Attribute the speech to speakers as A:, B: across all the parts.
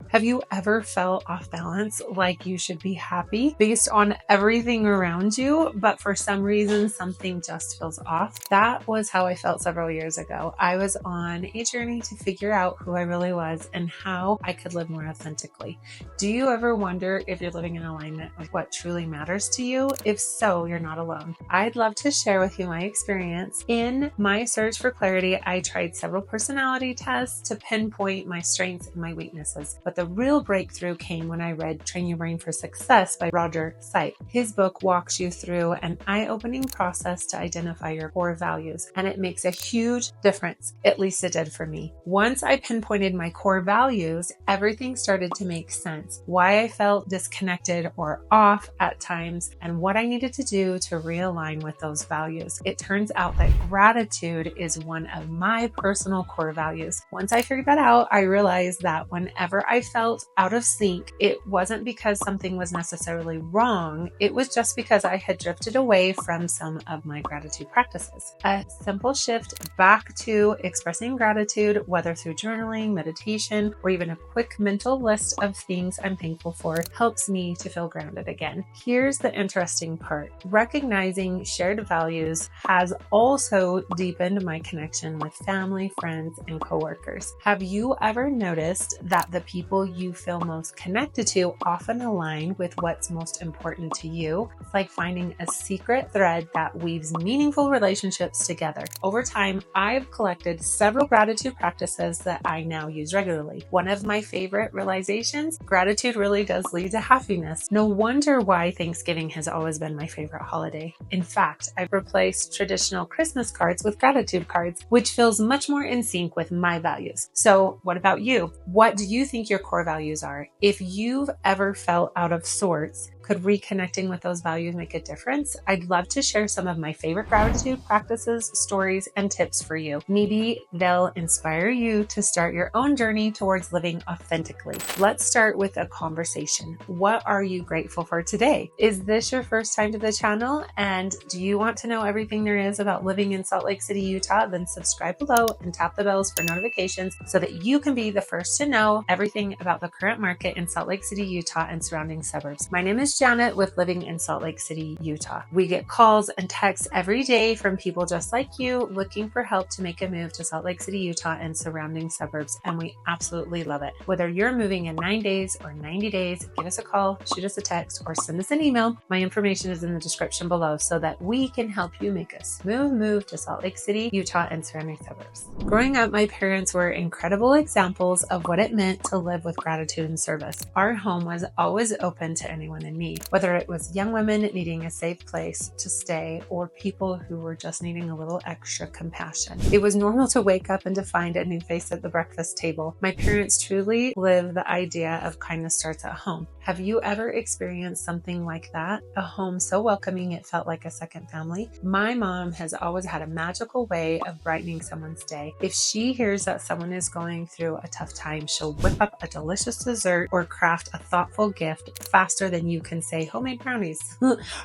A: Have you ever felt off balance, like you should be happy based on everything around you, but for some reason, something just feels off? That was how I felt several years ago. I was on a journey to figure out who I really was and how I could live more authentically. Do you ever wonder if you're living in alignment with what truly matters to you? If so, you're not alone. I'd love to share with you my experience. In my search for clarity, I tried several personality tests to pinpoint my strengths and my weaknesses. But the real breakthrough came when I read Train Your Brain for Success by Roger Sykes. His book walks you through an eye-opening process to identify your core values, and it makes a huge difference. At least it did for me. Once I pinpointed my core values, everything started to make sense. Why I felt disconnected or off at times, and what I needed to do to realign with those values. It turns out that gratitude is one of my personal core values. Once I figured that out, I realized that whenever I felt out of sync, it wasn't because something was necessarily wrong. It was just because I had drifted away from some of my gratitude practices. A simple shift back to expressing gratitude, whether through journaling, meditation, or even a quick mental list of things I'm thankful for, helps me to feel grounded again. Here's the interesting part. Recognizing shared values has also deepened my connection with family, friends, and coworkers. Have you ever noticed that the people you feel most connected to often align with what's most important to you? It's like finding a secret thread that weaves meaningful relationships together. Over time, I've collected several gratitude practices that I now use regularly. One of my favorite realizations, gratitude really does lead to happiness. No wonder why Thanksgiving has always been my favorite holiday. In fact, I've replaced traditional Christmas cards with gratitude cards, which feels much more in sync with my values. So what about you? What do you think your core values are? If you've ever felt out of sorts, could reconnecting with those values make a difference? I'd love to share some of my favorite gratitude practices, stories, and tips for you. Maybe they'll inspire you to start your own journey towards living authentically. Let's start with a conversation. What are you grateful for today? Is this your first time to the channel? And do you want to know everything there is about living in Salt Lake City, Utah? Then subscribe below and tap the bells for notifications so that you can be the first to know everything about the current market in Salt Lake City, Utah and surrounding suburbs. My name is Janet with Living in Salt Lake City, Utah. We get calls and texts every day from people just like you looking for help to make a move to Salt Lake City, Utah and surrounding suburbs, and we absolutely love it. Whether you're moving in 9 days or 90 days, give us a call, shoot us a text, or send us an email. My information is in the description below so that we can help you make a smooth move to Salt Lake City, Utah and surrounding suburbs. Growing up, my parents were incredible examples of what it meant to live with gratitude and service. Our home was always open to anyone in need, whether it was young women needing a safe place to stay or people who were just needing a little extra compassion. It was normal to wake up and to find a new face at the breakfast table. My parents truly lived the idea of kindness starts at home. Have you ever experienced something like that? A home so welcoming it felt like a second family? My mom has always had a magical way of brightening someone's day. If she hears that someone is going through a tough time, she'll whip up a delicious dessert or craft a thoughtful gift faster than you can say homemade brownies.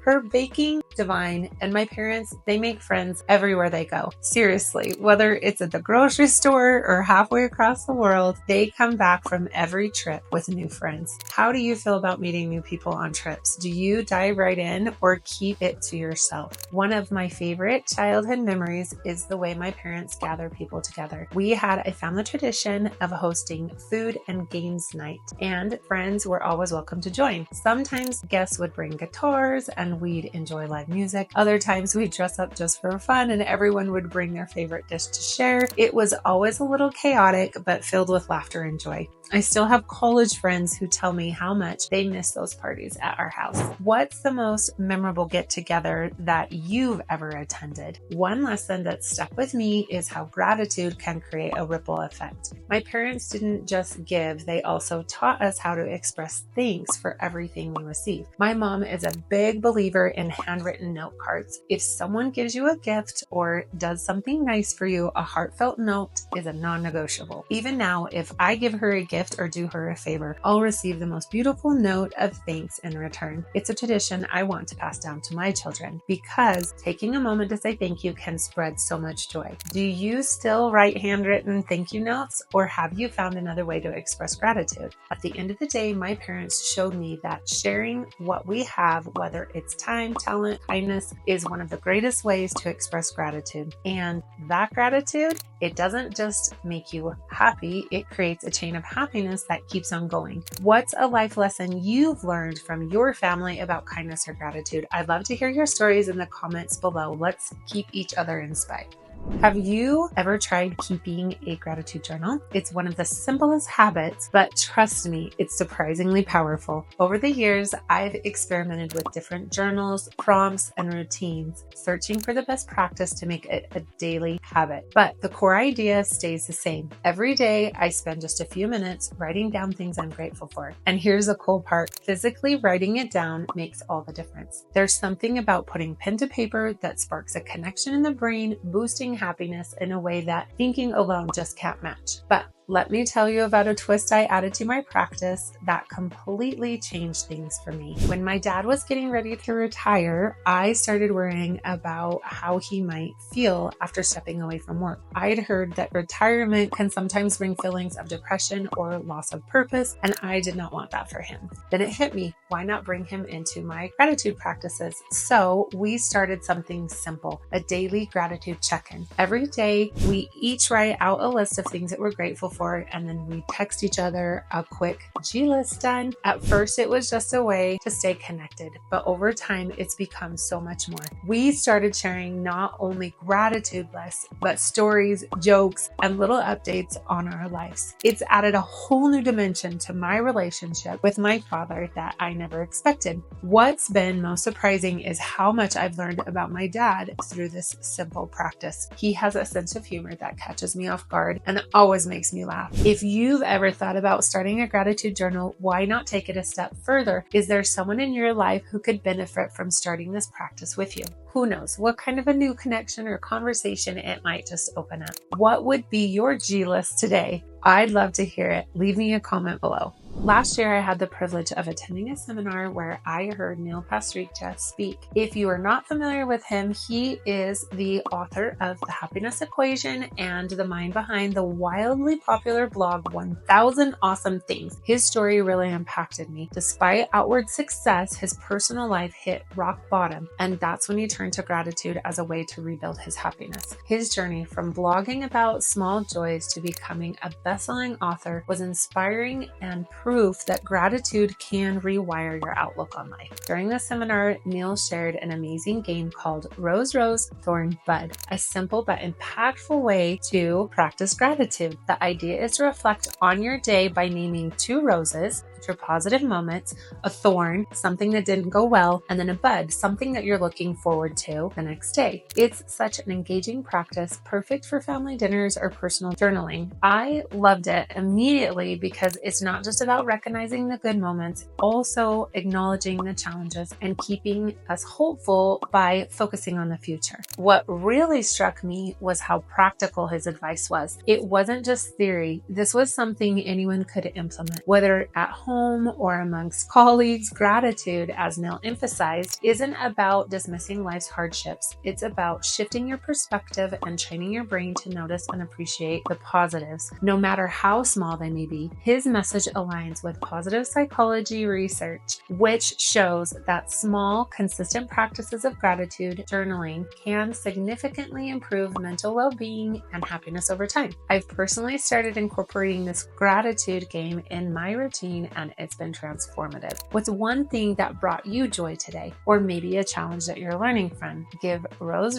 A: Her baking, divine, and my parents, they make friends everywhere they go. Seriously, whether it's at the grocery store or halfway across the world, they come back from every trip with new friends. How do you feel about meeting new people on trips? Do you dive right in or keep it to yourself? One of my favorite childhood memories is the way my parents gather people together. We had a family tradition of hosting food and games night, and friends were always welcome to join. Sometimes guests would bring guitars and we'd enjoy live music. Other times we'd dress up just for fun and everyone would bring their favorite dish to share. It was always a little chaotic, but filled with laughter and joy. I still have college friends who tell me how much they miss those parties at our house. What's the most memorable get-together that you've ever attended? One lesson that stuck with me is how gratitude can create a ripple effect. My parents didn't just give, they also taught us how to express thanks for everything we receive. My mom is a big believer in handwritten handwritten note cards. If someone gives you a gift or does something nice for you, a heartfelt note is a non-negotiable. Even now, if I give her a gift or do her a favor, I'll receive the most beautiful note of thanks in return. It's a tradition I want to pass down to my children because taking a moment to say thank you can spread so much joy. Do you still write handwritten thank you notes, or have you found another way to express gratitude? At the end of the day, my parents showed me that sharing what we have, whether it's time, talent, kindness, is one of the greatest ways to express gratitude. And that gratitude, it doesn't just make you happy, it creates a chain of happiness that keeps on going. What's a life lesson you've learned from your family about kindness or gratitude? I'd love to hear your stories in the comments below. Let's keep each other inspired. Have you ever tried keeping a gratitude journal? It's one of the simplest habits, but trust me, it's surprisingly powerful. Over the years, I've experimented with different journals, prompts, and routines, searching for the best practice to make it a daily habit. But the core idea stays the same. Every day, I spend just a few minutes writing down things I'm grateful for. And here's the cool part. Physically writing it down makes all the difference. There's something about putting pen to paper that sparks a connection in the brain, boosting happiness in a way that thinking alone just can't match. But let me tell you about a twist I added to my practice that completely changed things for me. When my dad was getting ready to retire, I started worrying about how he might feel after stepping away from work. I had heard that retirement can sometimes bring feelings of depression or loss of purpose, and I did not want that for him. Then it hit me, why not bring him into my gratitude practices? So we started something simple, a daily gratitude check-in. Every day, we each write out a list of things that we're grateful for, and then we text each other a quick G list done. At first, it was just a way to stay connected, but over time, it's become so much more. We started sharing not only gratitude lists, but stories, jokes, and little updates on our lives. It's added a whole new dimension to my relationship with my father that I never expected. What's been most surprising is how much I've learned about my dad through this simple practice. He has a sense of humor that catches me off guard and always makes me laugh. If you've ever thought about starting a gratitude journal, why not take it a step further? Is there someone in your life who could benefit from starting this practice with you? Who knows what kind of a new connection or conversation it might just open up. What would be your G list today? I'd love to hear it. Leave me a comment below. Last year, I had the privilege of attending a seminar where I heard Pasricha speak. If you are not familiar with him, he is the author of The Happiness Equation and the mind behind the wildly popular blog 1000 Awesome Things. His story really impacted me. Despite outward success, his personal life hit rock bottom, and that's when he turned to gratitude as a way to rebuild his happiness. His journey from blogging about small joys to becoming a best-selling author was inspiring and proof that gratitude can rewire your outlook on life. During the seminar, Neil shared an amazing game called Rose, Thorn, Bud, a simple but impactful way to practice gratitude. The idea is to reflect on your day by naming 2 roses, which are positive moments, a thorn, something that didn't go well, and then a bud, something that you're looking forward to the next day. It's such an engaging practice, perfect for family dinners or personal journaling. I loved it immediately because it's not just about recognizing the good moments, also acknowledging the challenges and keeping us hopeful by focusing on the future. What really struck me was how practical his advice was. It wasn't just theory. This was something anyone could implement, whether at home or amongst colleagues. Gratitude, as Neil emphasized, isn't about dismissing life's hardships. It's about shifting your perspective and training your brain to notice and appreciate the positives, no matter how small they may be. His message aligns with positive psychology research, which shows that small, consistent practices of gratitude journaling can significantly improve mental well-being and happiness over time. I've personally started incorporating this gratitude game in my routine, and it's been transformative. What's one thing that brought you joy today? Or maybe a challenge that you're learning from? Give Rose,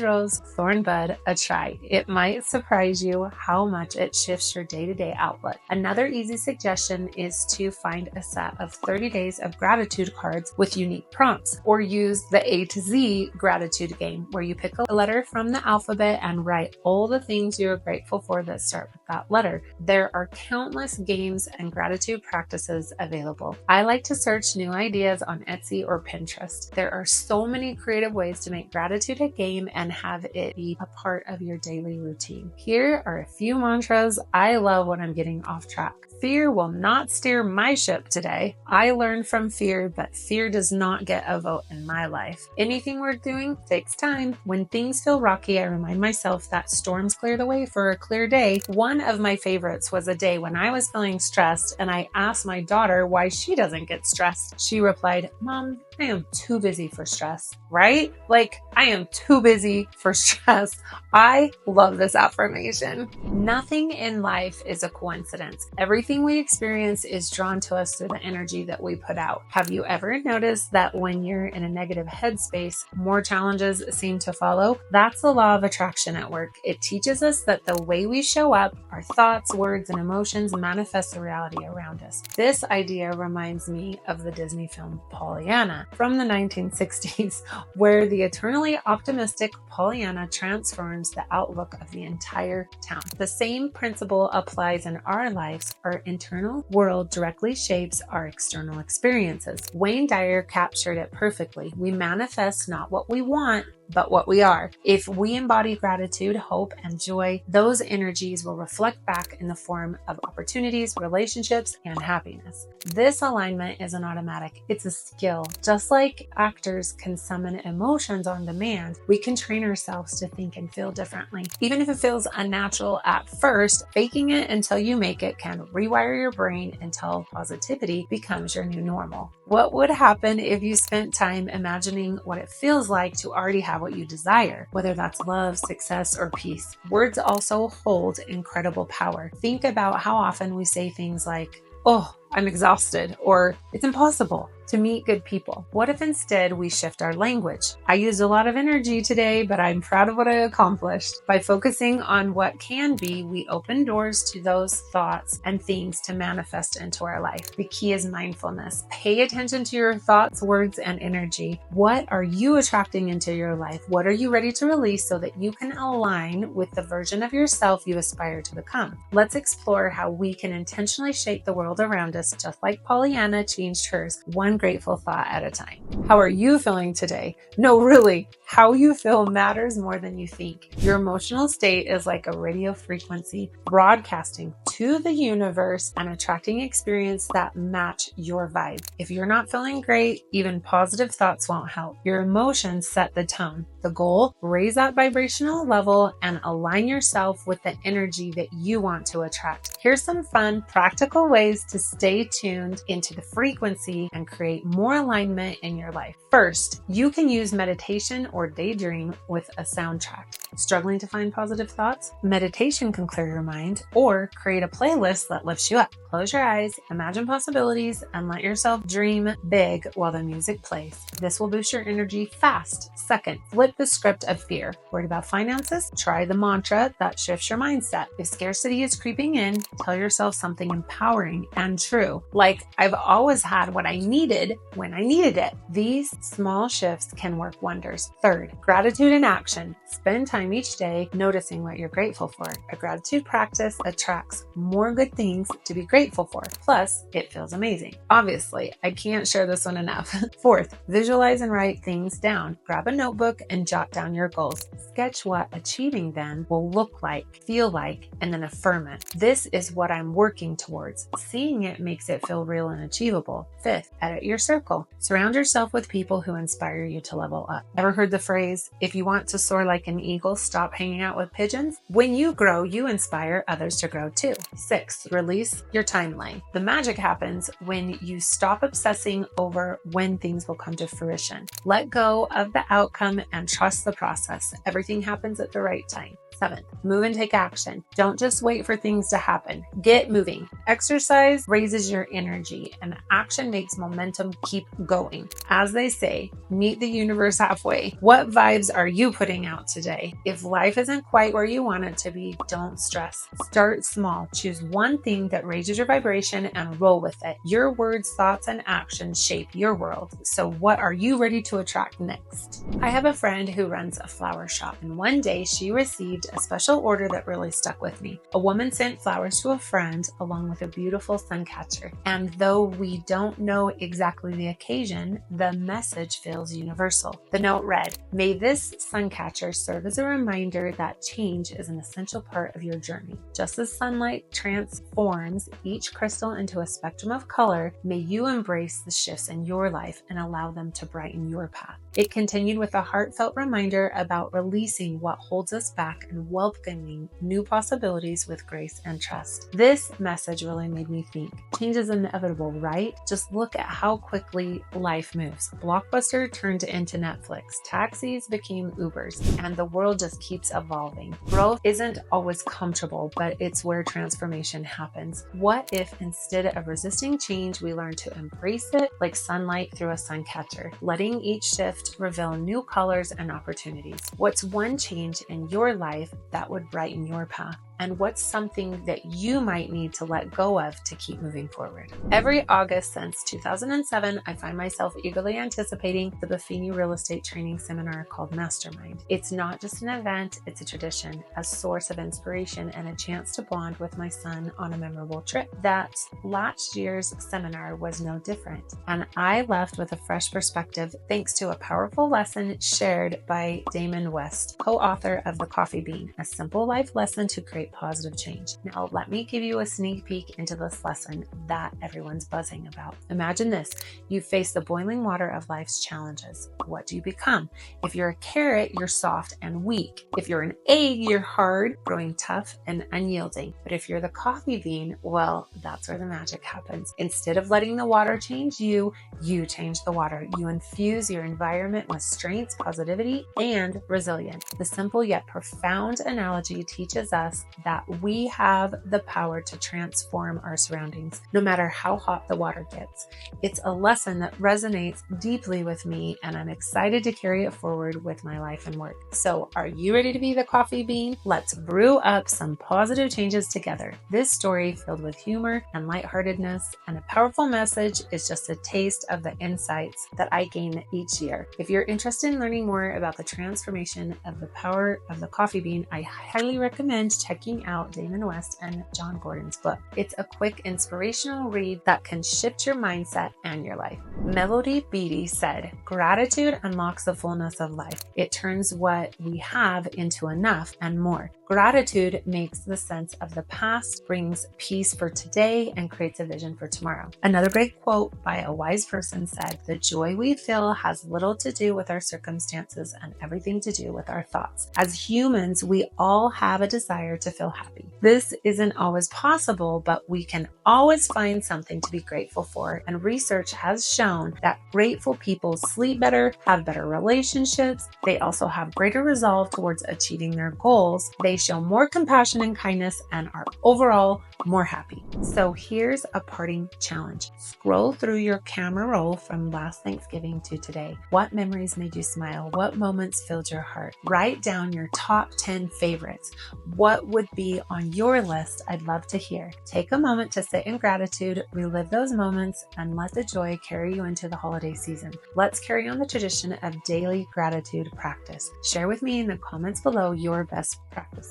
A: Thorn, Bud a try. It might surprise you how much it shifts your day-to-day outlook. Another easy suggestion is to find a set of 30 days of gratitude cards with unique prompts, or use the A to Z gratitude game, where you pick a letter from the alphabet and write all the things you're grateful for that start with that letter. There are countless games and gratitude practices available. I like to search new ideas on Etsy or Pinterest. There are so many creative ways to make gratitude a game and have it be a part of your daily routine. Here are a few mantras I love when I'm getting off track. Fear will not steer my ship today. I learned from fear that fear does not get a vote in my life. Anything worth doing takes time. When things feel rocky, I remind myself that storms clear the way for a clear day. One of my favorites was a day when I was feeling stressed and I asked my daughter why she doesn't get stressed. She replied, "Mom, I am too busy for stress," right? Like, I am too busy for stress. I love this affirmation. Nothing in life is a coincidence. Everything we experience is drawn to us through the energy that we put out. Have you ever noticed that when you're in a negative headspace, more challenges seem to follow? That's the law of attraction at work. It teaches us that the way we show up, our thoughts, words, and emotions manifest the reality around us. This idea reminds me of the Disney film Pollyanna from the 1960s, where the eternally optimistic Pollyanna transforms the outlook of the entire town. The same principle applies in our lives. Our internal world directly shapes our external experiences. Wayne Dyer captured it perfectly. We manifest not what we want, but what we are. If we embody gratitude, hope, and joy, those energies will reflect back in the form of opportunities, relationships, and happiness. This alignment isn't automatic. It's a skill. Just like actors can summon emotions on demand, we can train ourselves to think and feel differently. Even if it feels unnatural at first, faking it until you make it can rewire your brain until positivity becomes your new normal. What would happen if you spent time imagining what it feels like to already have what you desire, whether that's love, success, or peace? Words also hold incredible power. Think about how often we say things like, "Oh, I'm exhausted," or "It's impossible to meet good people." What if instead we shift our language? "I used a lot of energy today, but I'm proud of what I accomplished." By focusing on what can be, we open doors to those thoughts and things to manifest into our life. The key is mindfulness. Pay attention to your thoughts, words, and energy. What are you attracting into your life? What are you ready to release so that you can align with the version of yourself you aspire to become? Let's explore how we can intentionally shape the world around us, just like Pollyanna changed hers, one grateful thought at a time. How are you feeling today? No, really, how you feel matters more than you think. Your emotional state is like a radio frequency broadcasting to the universe and attracting experiences that match your vibe. If you're not feeling great, even positive thoughts won't help. Your emotions set the tone. The goal, raise that vibrational level and align yourself with the energy that you want to attract. Here's some fun, practical ways to stay tuned into the frequency and create more alignment in your life. First, you can use meditation or daydream with a soundtrack. Struggling to find positive thoughts? Meditation can clear your mind, or create a playlist that lifts you up. Close your eyes, imagine possibilities, and let yourself dream big while the music plays. This will boost your energy fast. Second, flip the script of fear. Worried about finances? Try the mantra that shifts your mindset. If scarcity is creeping in, tell yourself something empowering and true, like, "I've always had what I needed when I needed it." These small shifts can work wonders. Third, gratitude in action. Spend time each day noticing what you're grateful for. A gratitude practice attracts more good things to be grateful for. Plus, it feels amazing. Obviously, I can't share this one enough. Fourth, visualize and write things down. Grab a notebook and jot down your goals. Sketch what achieving them will look like, feel like, and then affirm it. "This is what I'm working towards." Seeing it makes it feel real and achievable. Fifth, edit your circle. Surround yourself with people who inspire you to level up. Ever heard the phrase, "If you want to soar like an eagle, stop hanging out with pigeons"? When you grow, you inspire others to grow too. Sixth, release your timeline. The magic happens when you stop obsessing over when things will come to fruition. Let go of the outcome and trust the process. Everything happens at the right time. 7th, move and take action. Don't just wait for things to happen. Get moving. Exercise raises your energy and action makes momentum keep going. As they say, meet the universe halfway. What vibes are you putting out today? If life isn't quite where you want it to be, don't stress. Start small. Choose one thing that raises your vibration and roll with it. Your words, thoughts, and actions shape your world. So what are you ready to attract next? I have a friend who runs a flower shop, and one day she received a special order that really stuck with me. A woman sent flowers to a friend along with a beautiful sun catcher. And though we don't know exactly the occasion, the message feels universal. The note read, "May this sun catcher serve as a reminder that change is an essential part of your journey. Just as sunlight transforms each crystal into a spectrum of color, may you embrace the shifts in your life and allow them to brighten your path." It continued with a heartfelt reminder about releasing what holds us back and welcoming new possibilities with grace and trust. This message really made me think. Change is inevitable, right? Just look at how quickly life moves. Blockbuster turned into Netflix. Taxis became Ubers, and the world just keeps evolving. Growth isn't always comfortable, but it's where transformation happens. What if instead of resisting change, we learn to embrace it like sunlight through a sun catcher, letting each shift reveal new colors and opportunities? What's one change in your life that would brighten your path? And what's something that you might need to let go of to keep moving forward? Every August since 2007, I find myself eagerly anticipating the Buffini real estate training seminar called Mastermind. It's not just an event, it's a tradition, a source of inspiration, and a chance to bond with my son on a memorable trip. That last year's seminar was no different, and I left with a fresh perspective thanks to a powerful lesson shared by Damon West, co-author of The Coffee Bean, a simple life lesson to create positive change. Now, let me give you a sneak peek into this lesson that everyone's buzzing about. Imagine this. You face the boiling water of life's challenges. What do you become? If you're a carrot, you're soft and weak. If you're an egg, you're hard, growing tough and unyielding. But if you're the coffee bean, well, that's where the magic happens. Instead of letting the water change you, you change the water. You infuse your environment with strength, positivity, and resilience. The simple yet profound analogy teaches us that we have the power to transform our surroundings, no matter how hot the water gets. It's a lesson that resonates deeply with me, and I'm excited to carry it forward with my life and work. So, are you ready to be the coffee bean? Let's brew up some positive changes together. This story, filled with humor and lightheartedness and a powerful message, is just a taste of the insights that I gain each year. If you're interested in learning more about the transformation of the power of the coffee bean, I highly recommend checking out Damon West and John Gordon's book. It's a quick inspirational read that can shift your mindset and your life. Melody Beattie said, "Gratitude unlocks the fullness of life. It turns what we have into enough and more. Gratitude makes the sense of the past, brings peace for today, and creates a vision for tomorrow." Another great quote by a wise person said, "The joy we feel has little to do with our circumstances and everything to do with our thoughts." As humans, we all have a desire to feel happy. This isn't always possible, but we can always find something to be grateful for. And research has shown that grateful people sleep better, have better relationships. They also have greater resolve towards achieving their goals. They show more compassion and kindness and are overall more happy. So here's a parting challenge. Scroll through your camera roll from last Thanksgiving to today. What memories made you smile? What moments filled your heart? Write down your top 10 favorites. What would be on your list? I'd love to hear. Take a moment to sit in gratitude, relive those moments, and let the joy carry you into the holiday season. Let's carry on the tradition of daily gratitude practice. Share with me in the comments below your best practices.